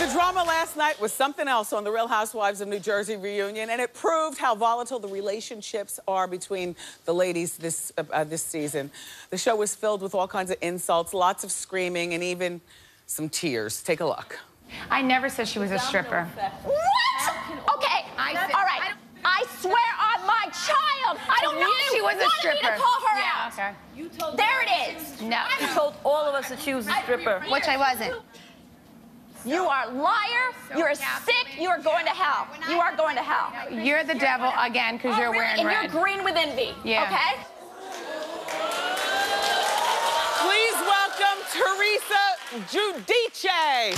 drama last night was something else on the Real Housewives of New Jersey reunion, and it proved how volatile the relationships are between the ladies this season. The show was filled with all kinds of insults, lots of screaming, and even some tears. Take a look. I never said she was a stripper. What? Okay, all right. I swear on my child, I don't know if she was a stripper. You wanted me to call her out. Okay. You told there it is. No. You told all of us that she was a stripper. Which I wasn't. You are a liar. You're sick. You are going to hell. You are going to hell. You're the devil again because you're wearing red. And you're green with envy. Yeah. Okay? Please welcome Teresa Giudice.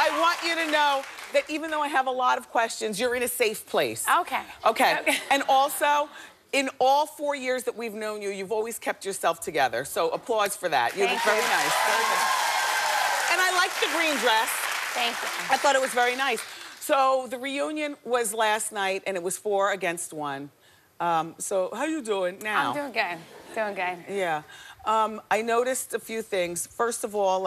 I want you to know that even though I have a lot of questions, you're in a safe place. Okay. Okay. And also, in all 4 years that we've known you, you've always kept yourself together. So applause for that. You look very nice. Very nice. And I like the green dress. Thank you. I thought it was very nice. So the reunion was last night, and it was 4 against 1. So how you doing now? I'm doing good. Doing good. Yeah. I noticed a few things. First of all,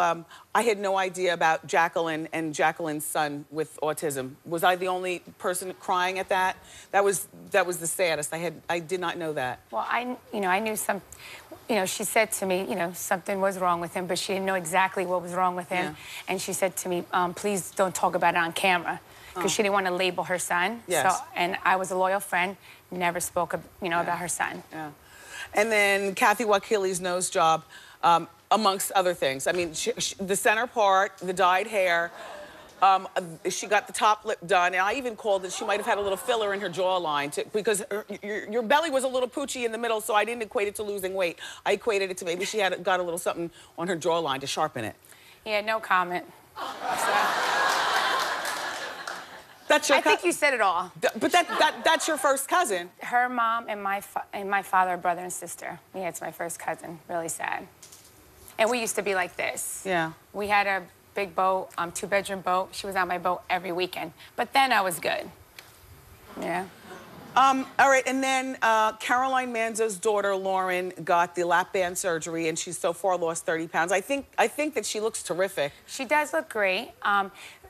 I had no idea about Jacqueline and Jacqueline's son with autism. Was I the only person crying at that? That was the saddest. I did not know that. Well, I knew some, she said to me, something was wrong with him, but she didn't know exactly what was wrong with him. Yeah. And she said to me, please don't talk about it on camera, because she didn't want to label her son. Yes. So, and I was a loyal friend, never spoke, about her son. Yeah. And then Kathy Wakili's nose job, amongst other things. I mean, the center part, the dyed hair, she got the top lip done, and I even called it she might have had a little filler in her jawline because your belly was a little poochy in the middle, so I didn't equate it to losing weight. I equated it to maybe she got a little something on her jawline to sharpen it. Yeah, no comment. That's your I think you said it all. But that's your first cousin. Her mom and my father are brother and sister. Yeah, it's my first cousin. Really sad. And we used to be like this. Yeah. We had a big boat, 2-bedroom boat. She was on my boat every weekend. But then I was good. Yeah. All right, and then Caroline Manzo's daughter, Lauren, got the lap band surgery, and she's so far lost 30 pounds. I think that she looks terrific. She does look great.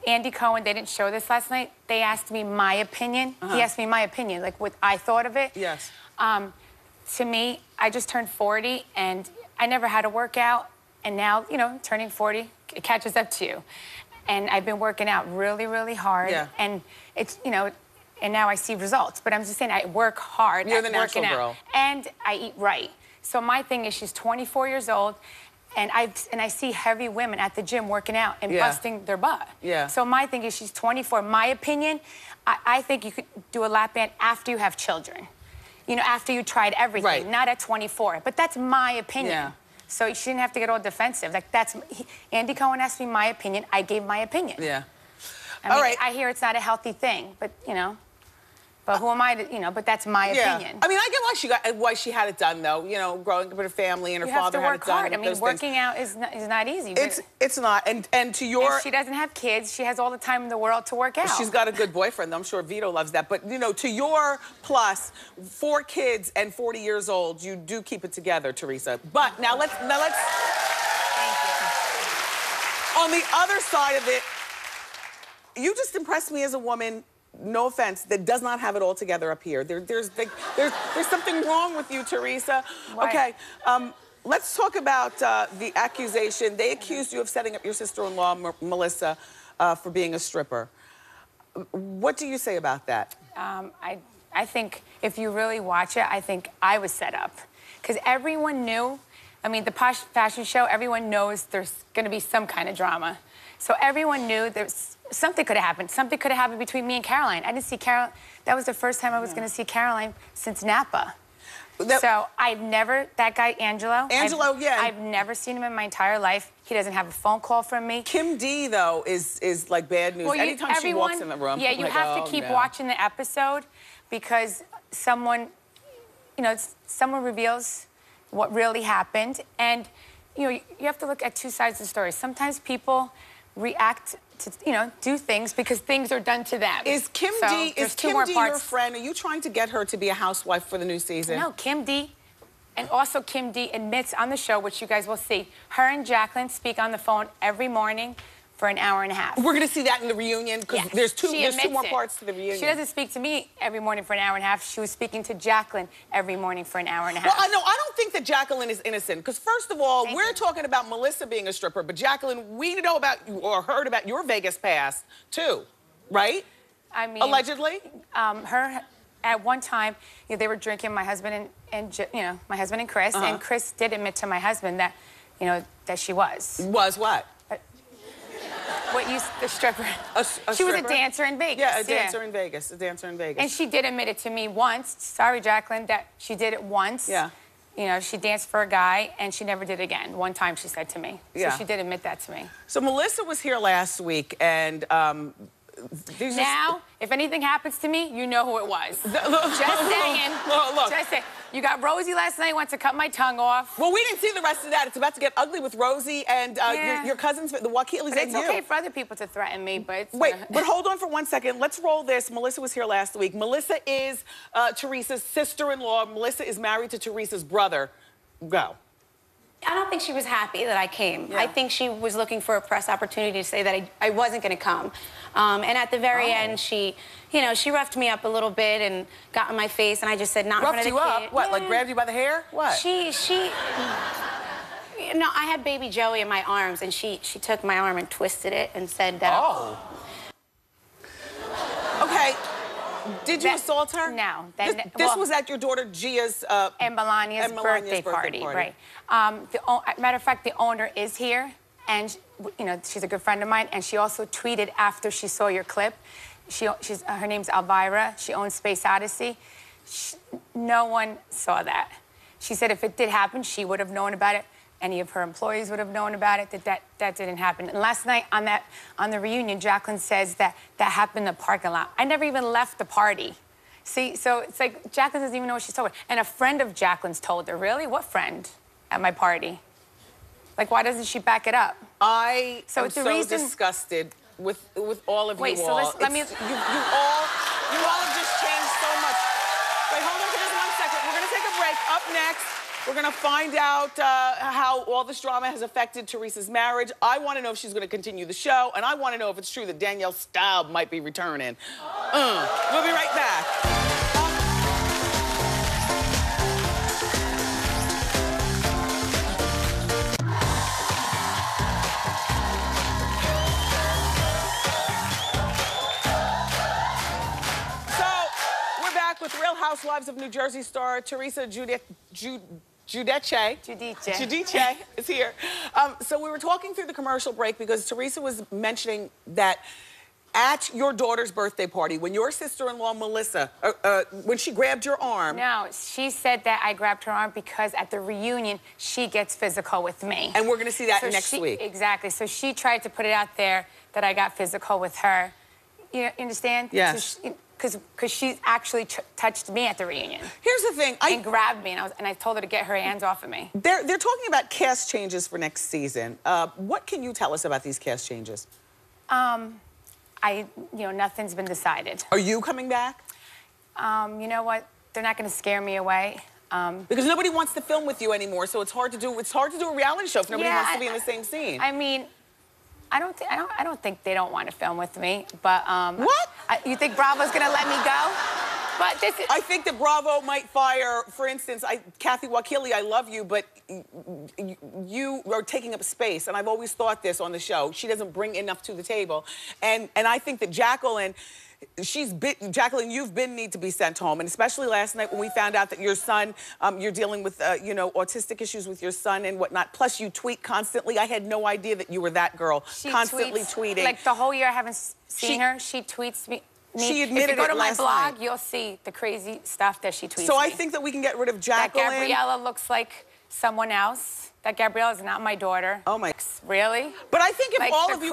Andy Cohen, they didn't show this last night. They asked me my opinion. He asked me my opinion, like what I thought of it. Yes. To me, I just turned 40, and I never had a workout. And now, turning 40, it catches up to you. And I've been working out really, really hard. Yeah. And it's, and now I see results. But I'm just saying, I work hard You're at the natural working girl. out. And I eat right. So my thing is, she's 24 years old, and I see heavy women at the gym working out and busting their butt. Yeah. So my thing is, she's 24. My opinion, I think you could do a lap band after you have children. After you tried everything, not at 24. But that's my opinion. Yeah. So she didn't have to get all defensive. Like, Andy Cohen asked me my opinion. I gave my opinion. Yeah. I mean, I hear it's not a healthy thing, but, but who am I to, but that's my opinion. I mean, I get why she had it done, though. Growing up with her family and her father had it done. You have to work hard. I mean, working out is not easy. It's not. And to your... And she doesn't have kids. She has all the time in the world to work out. She's got a good boyfriend, though. I'm sure Vito loves that. But, to your plus, 4 kids and 40 years old, you do keep it together, Teresa. But now let's... Thank you. On the other side of it, you just impressed me as a woman, no offense, that does not have it all together up here. There's something wrong with you, Teresa. Right. Okay, let's talk about the accusation. They accused you of setting up your sister-in-law, Melissa, for being a stripper. What do you say about that? I think if you really watch it, I think I was set up. Because everyone knew, I mean, the fashion show, everyone knows there's going to be some kind of drama. So everyone knew something could have happened. Something could have happened between me and Caroline. I didn't see Caroline. That was the first time I was going to see Caroline since Napa. So I've never, that guy, Angelo. I've never seen him in my entire life. He doesn't have a phone call from me. Kim D, though, is like bad news. Well, anytime she walks in the room. Yeah, you have to keep watching the episode because someone, someone reveals what really happened. And you know, you have to look at two sides of the story. Sometimes people react to, you know, do things because things are done to them. Is Kim D your friend? Are you trying to get her to be a housewife for the new season? No, Kim D. And also Kim D admits on the show, which you guys will see, her and Jacqueline speak on the phone every morning for an hour and a half. We're going to see that in the reunion because there's two more parts to the reunion. She doesn't speak to me every morning for an hour and a half. She was speaking to Jacqueline every morning for an hour and a half. Well, no, I don't think that Jacqueline is innocent because first of all, we're talking about Melissa being a stripper, but Jacqueline, we know about or heard about your Vegas past too, right? I mean, allegedly. Her at one time, you know, they were drinking. My husband and you know, my husband and Chris, and Chris did admit to my husband that, you know, that she was. Was what? The stripper. She was a dancer in Vegas. Yeah, a dancer in Vegas. A dancer in Vegas. And she did admit it to me once. Sorry, Jacqueline, that she did it once. Yeah. You know, she danced for a guy, and she never did it again. One time, she said to me. Yeah. So she did admit that to me. So Melissa was here last week, and now, if anything happens to me, you know who it was. Just saying. Look. Just saying. You got Rosie last night, went to cut my tongue off. Well, we didn't see the rest of that. It's about to get ugly with Rosie and your cousins, the Wakilis and you. It's okay for other people to threaten me, but it's... Wait, but hold on for 1 second. Let's roll this. Melissa was here last week. Melissa is Teresa's sister-in-law. Melissa is married to Teresa's brother. Go. I don't think she was happy that I came. Yeah. I think she was looking for a press opportunity to say that I wasn't going to come. And at the very end, she, you know, she roughed me up a little bit and got in my face, and I just said, not in front of the kid. Roughed you up? What, like grabbed you by the hair? What? No, I had baby Joey in my arms, and she took my arm and twisted it and said that... Oh. Okay. Did you assault her? No. This was at your daughter Gia's and Melania's birthday party. Right. Matter of fact, the owner is here, and you know, she's a good friend of mine, and she also tweeted after she saw your clip. Her name's Elvira. She owns Space Odyssey. No one saw that. She said if it did happen, she would have known about it. Any of her employees would have known about it, that didn't happen. And last night on the reunion, Jacqueline says that happened in the parking lot. I never even left the party. See, so it's like Jacqueline doesn't even know what she's talking about. And a friend of Jacqueline's told her, really? What friend at my party? Like, why doesn't she back it up? I am so disgusted with all of you all. Wait, so let me... You all have just changed so much. Wait, hold on for just 1 second. We're going to take a break. Up next, we're going to find out how all this drama has affected Teresa's marriage. I want to know if she's going to continue the show, and I want to know if it's true that Danielle Staub might be returning. We'll be right back. With Real Housewives of New Jersey star Teresa Giudice is here. So we were talking through the commercial break because Teresa was mentioning that at your daughter's birthday party, when your sister-in-law Melissa, when she grabbed your arm. No, she said that I grabbed her arm because at the reunion, she gets physical with me. And we're going to see that next week. Exactly. So she tried to put it out there that I got physical with her. You understand? Yes. So because she actually touched me at the reunion. Here's the thing. And grabbed me, and I told her to get her hands off of me. They're talking about cast changes for next season. What can you tell us about these cast changes? You know, nothing's been decided. Are you coming back? You know what? They're not going to scare me away. Because nobody wants to film with you anymore, so it's hard to do a reality show if nobody wants to be in the same scene. I mean, I don't think they don't want to film with me, but what? You think Bravo's gonna let me go? But this is... I think that Bravo might fire, for instance, Kathy Wakili, I love you, but you are taking up space, and I've always thought this on the show. She doesn't bring enough to the table, and I think that Jacqueline, you've need to be sent home, and especially last night when we found out that your son, you're dealing with, you know, autistic issues with your son and whatnot. Plus, you tweet constantly. I had no idea that you were that girl, constantly tweeting. Like the whole year I haven't seen her. She tweets me. She admitted if you go to my last blog, night. You'll see the crazy stuff that she tweets. So I think that we can get rid of Jacqueline. That Gabriella looks like someone else. That Gabriella is not my daughter. Oh my! Really? But I think if like all of you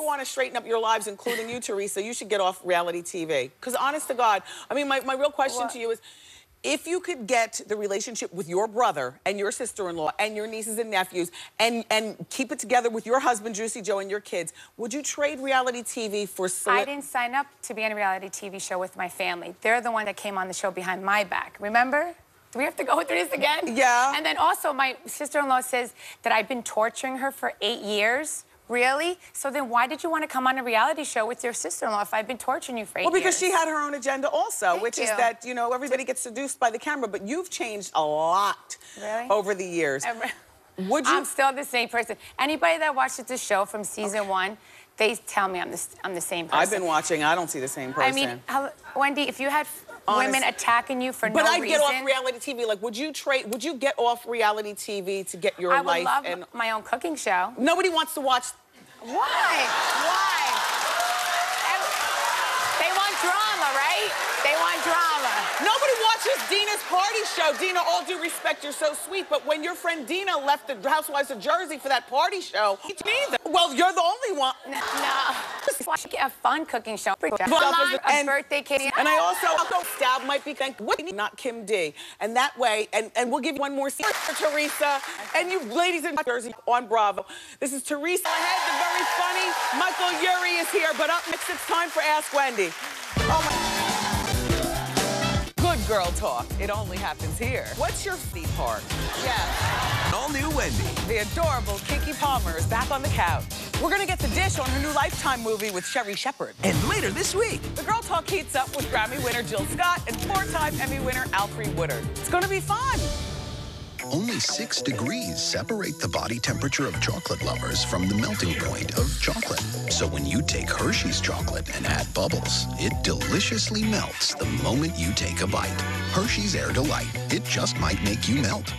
want to straighten up your lives, including you, Teresa, you should get off reality TV. Because honest to God, I mean, my real question to you is, if you could get the relationship with your brother and your sister-in-law and your nieces and nephews and keep it together with your husband, Juicy Joe, and your kids, would you trade reality TV for I didn't sign up to be on a reality TV show with my family. They're the one that came on the show behind my back. Remember? Do we have to go through this again? Yeah. And then also, my sister-in-law says that I've been torturing her for 8 years. Really? So then why did you want to come on a reality show with your sister-in-law if I've been torturing you for 8 years? Well, because she had her own agenda also, Thank which you. is that, you know, everybody gets seduced by the camera, but you've changed a lot over the years. Would you? I'm still the same person. Anybody that watches the show from season 1, they tell me I'm the same person. I've been watching. I don't see the same person. I mean, Wendy, if you had women attacking you for no reason... But I'd get off reality TV. Like, would you get off reality TV to get your life? I would love my own cooking show. Nobody wants to watch... Why? Why? They want drama, right? They want drama. Nobody watches Dina's party show. Dina, all due respect, you're so sweet, but when your friend Dina left the Housewives of Jersey for that party show, neither. Well, you're the only one. No. Watch a fun cooking show. And birthday cake. And I also Stab might be not Kim D. And that way, and we'll give you one more scene for Teresa. And you ladies in Jersey on Bravo. This is Teresa ahead, the very funny Michael Urie is here. But up next, it's time for Ask Wendy. Oh my. Good girl talk. It only happens here. What's your feet part? Yeah. All new Wendy. The adorable Kiki Palmer is back on the couch. We're gonna get the dish on her new Lifetime movie with Sherry Shepherd. And later this week, the Girl Talk heats up with Grammy winner Jill Scott and 4-time Emmy winner Alfre Woodard. It's gonna be fun. Only 6 degrees separate the body temperature of chocolate lovers from the melting point of chocolate. So when you take Hershey's chocolate and add bubbles, it deliciously melts the moment you take a bite. Hershey's Air Delight. It just might make you melt.